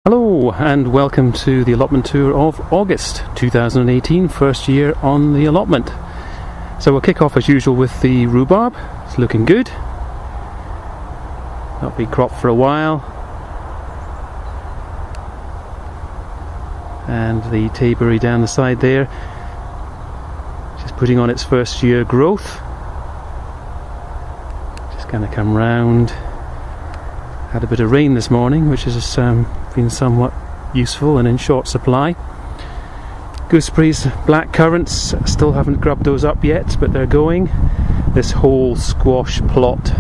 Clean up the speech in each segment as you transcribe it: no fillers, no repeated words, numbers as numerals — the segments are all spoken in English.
Hello and welcome to the allotment tour of August 2018, first year on the allotment. So we'll kick off as usual with the rhubarb. It's looking good. That'll be cropped for a while. And the tayberry down the side there, just putting on its first year growth. Just going to come round. Had a bit of rain this morning, which has been somewhat useful and in short supply. Gooseberries, black currants, still haven't grubbed those up yet, but they're going. This whole squash plot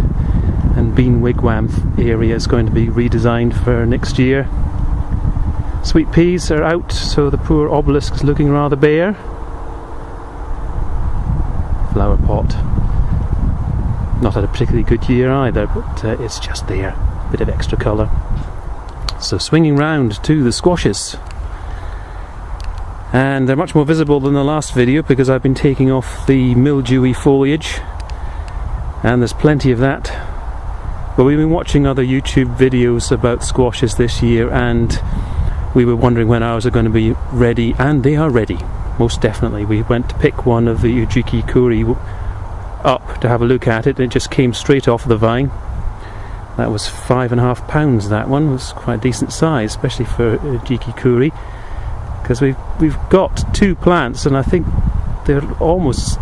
and bean wigwam area is going to be redesigned for next year. Sweet peas are out, so the poor obelisk is looking rather bare. Flower pot, not had a particularly good year either, but it's just there. Bit of extra colour. So swinging round to the squashes, and they're much more visible than the last video because I've been taking off the mildewy foliage, and there's plenty of that. But we've been watching other YouTube videos about squashes this year, and we were wondering when ours are going to be ready, and they are ready, most definitely. We went to pick one of the Ujiki Kuri up to have a look at it, and it just came straight off the vine. That was £5.5. That one was quite a decent size, especially for Ujiki Kuri, because we've got two plants, and I think they're almost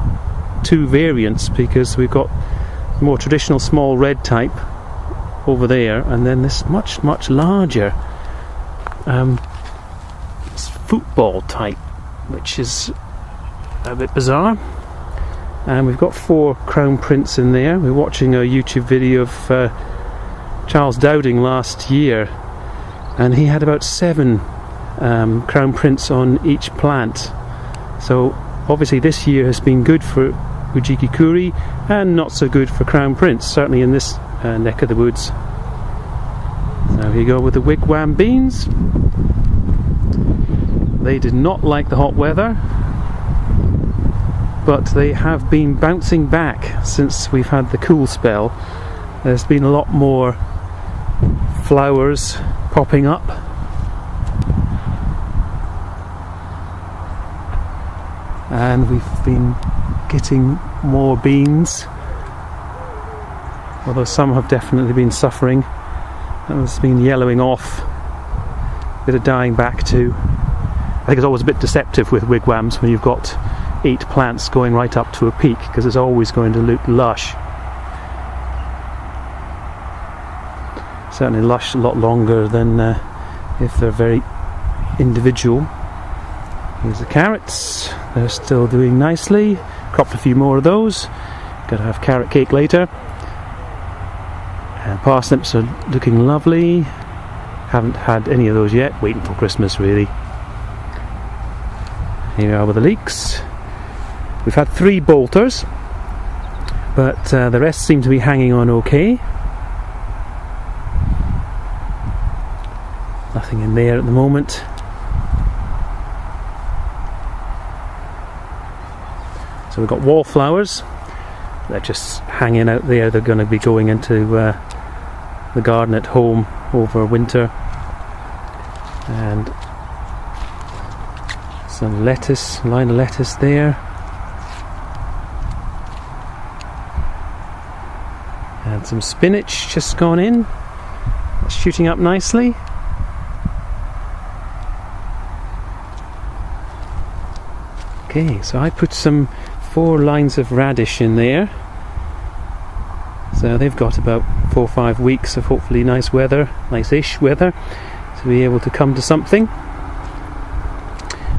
two variants, because we've got more traditional small red type over there, and then this much larger football type, which is a bit bizarre. And we've got 4 crown prints in there. We're watching a YouTube video of Charles Dowding last year, and he had about 7 crown prints on each plant. So obviously this year has been good for Ujiki Kuri and not so good for crown prints, certainly in this neck of the woods. So here you go with the wigwam beans. They did not like the hot weather, but they have been bouncing back since we've had the cool spell. There's been a lot more flowers popping up, and we've been getting more beans, although some have definitely been suffering. That has been yellowing off, a bit of dying back too. I think it's always a bit deceptive with wigwams when you've got 8 plants going right up to a peak, because it's always going to look lush. Certainly lush a lot longer than if they're very individual. Here's the carrots, they're still doing nicely. Cropped a few more of those. Got to have carrot cake later. And parsnips are looking lovely. Haven't had any of those yet, waiting for Christmas really. Here we are with the leeks. We've had 3 bolters, but the rest seem to be hanging on okay. Nothing in there at the moment. So we've got wallflowers. They're just hanging out there. They're going to be going into the garden at home over winter. And some lettuce, line of lettuce there. And some spinach just gone in. That's shooting up nicely. Okay, so I put some 4 lines of radish in there. So they've got about 4 or 5 weeks of hopefully nice weather, nice-ish weather, to be able to come to something.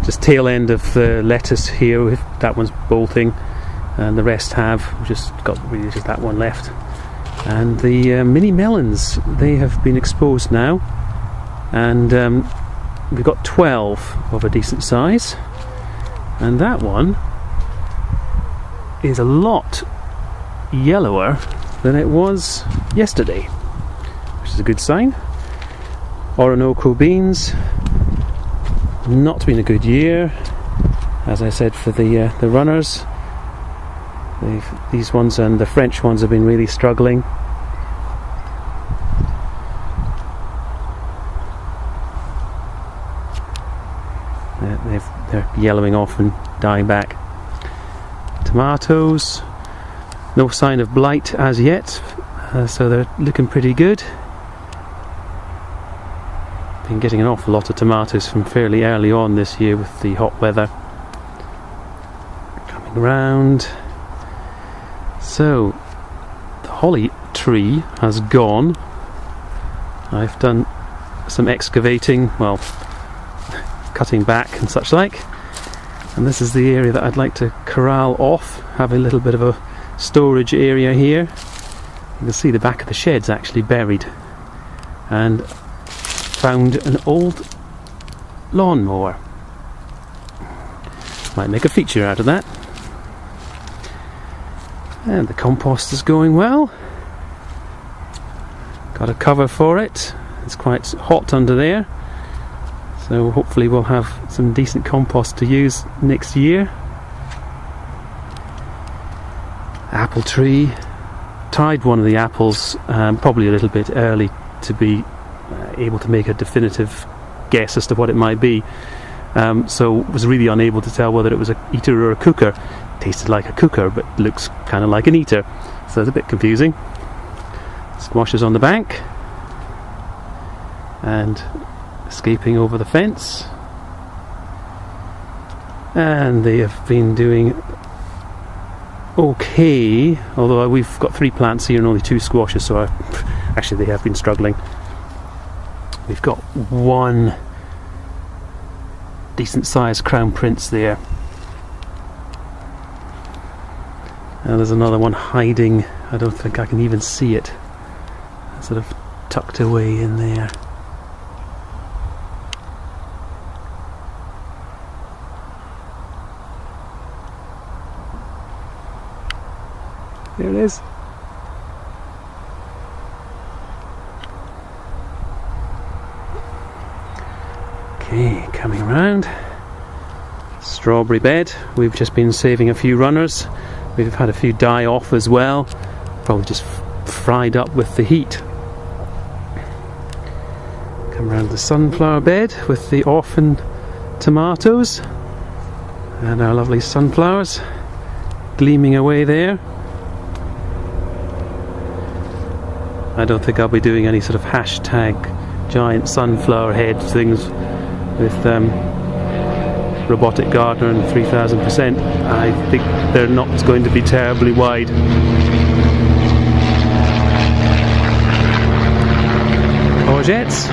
Just tail end of the lettuce here, that one's bolting, and the rest have. We've just got really just that one left. And the mini melons, they have been exposed now, and we've got 12 of a decent size. And that one is a lot yellower than it was yesterday, which is a good sign. Orinoco beans, not been a good year, as I said, for the runners. These ones and the French ones have been really struggling. They're yellowing off and dying back. Tomatoes, no sign of blight as yet, so they're looking pretty good. Been getting an awful lot of tomatoes from fairly early on this year with the hot weather. Coming round. So the holly tree has gone. I've done some excavating, well, cutting back and such like, and this is the area that I'd like to corral off, have a little bit of a storage area here. You can see the back of the shed's actually buried, and found an old lawnmower. Might make a feature out of that. And the compost is going well. Got a cover for it. It's quite hot under there, so hopefully we'll have some decent compost to use next year. Apple tree. Tried one of the apples, probably a little bit early to be able to make a definitive guess as to what it might be, so was really unable to tell whether it was an eater or a cooker. Tasted like a cooker but looks kind of like an eater, so it's a bit confusing. Squashes on the bank and escaping over the fence, and they have been doing okay, although we've got 3 plants here and only 2 squashes, so actually they have been struggling. We've got 1 decent sized crown prince there, and there's another one hiding. I don't think I can even see it, sort of tucked away in there. There it is. Okay, coming around. Strawberry bed. We've just been saving a few runners. We've had a few die off as well. Probably just fried up with the heat. Come around the sunflower bed with the orphan tomatoes and our lovely sunflowers gleaming away there. I don't think I'll be doing any sort of hashtag giant sunflower head things with Robotic Gardener and 3000%. I think they're not going to be terribly wide. Courgettes.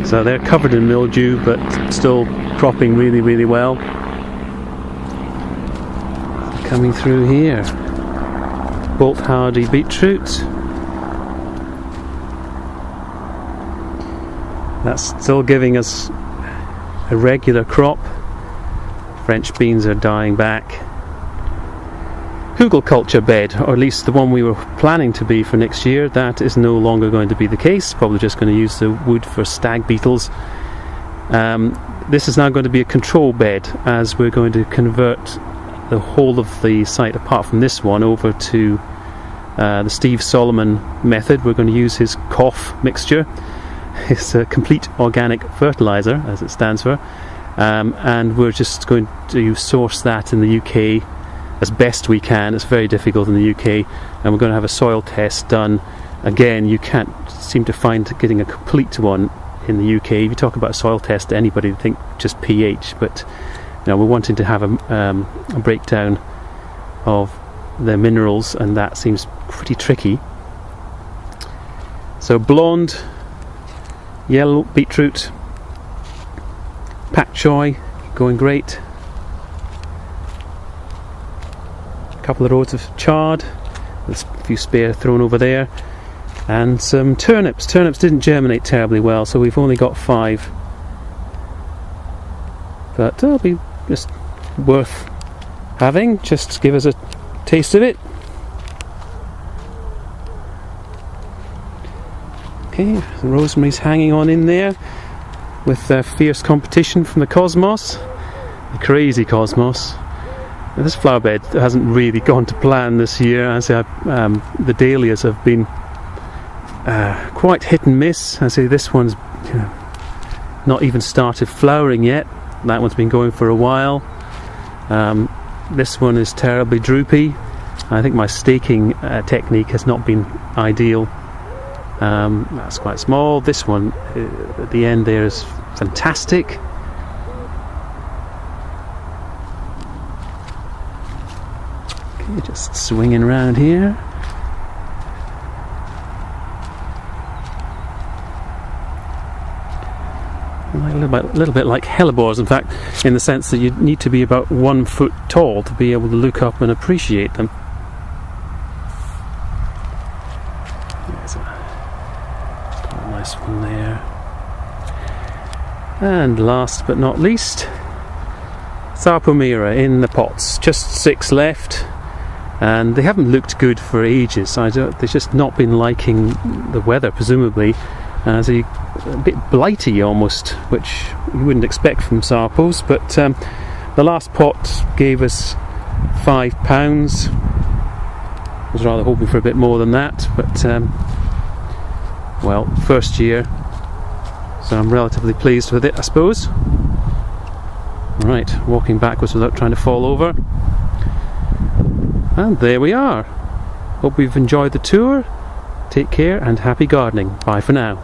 So they're covered in mildew but still cropping really, really well. Coming through here, Bolt Hardy beetroot. That's still giving us a regular crop. French beans are dying back. Hugel culture bed, or at least the one we were planning to be for next year, that is no longer going to be the case. Probably just going to use the wood for stag beetles. This is now going to be a control bed, as we're going to convert the whole of the site apart from this one over to the Steve Solomon method. We're going to use his COF mixture. It's a complete organic fertilizer, as it stands for, and we're just going to source that in the UK as best we can. It's very difficult in the UK, and we're going to have a soil test done. Again, you can't seem to find getting a complete one in the UK. If you talk about a soil test to anybody, they think just pH, but you know, we're wanting to have a breakdown of the minerals, and that seems pretty tricky. So blonde, yellow beetroot, pak choy going great. A couple of rows of chard, there's a few spare thrown over there, and some turnips. Turnips didn't germinate terribly well, so we've only got 5, but they'll be just worth having, just to give us a taste of it. Okay, the rosemary's hanging on in there with fierce competition from the cosmos, the crazy cosmos. Now, this flower bed hasn't really gone to plan this year. As I say, the dahlias have been quite hit and miss. I say this one's not even started flowering yet. That one's been going for a while. This one is terribly droopy. I think my staking technique has not been ideal. That's quite small. This one at the end there is fantastic. Okay, just swinging around here. A little bit like hellebores, in fact, in the sense that you need to be about 1 foot tall to be able to look up and appreciate them. There's a nice one there. And last but not least, Sarpomira in the pots. Just 6 left, and they haven't looked good for ages. They've just not been liking the weather, presumably. So a bit blighty almost, which you wouldn't expect from Sarpos, but the last pot gave us £5. I was rather hoping for a bit more than that, but well, first year, so I'm relatively pleased with it, I suppose. Right, walking backwards without trying to fall over, and there we are. Hope you've enjoyed the tour. Take care and happy gardening. Bye for now.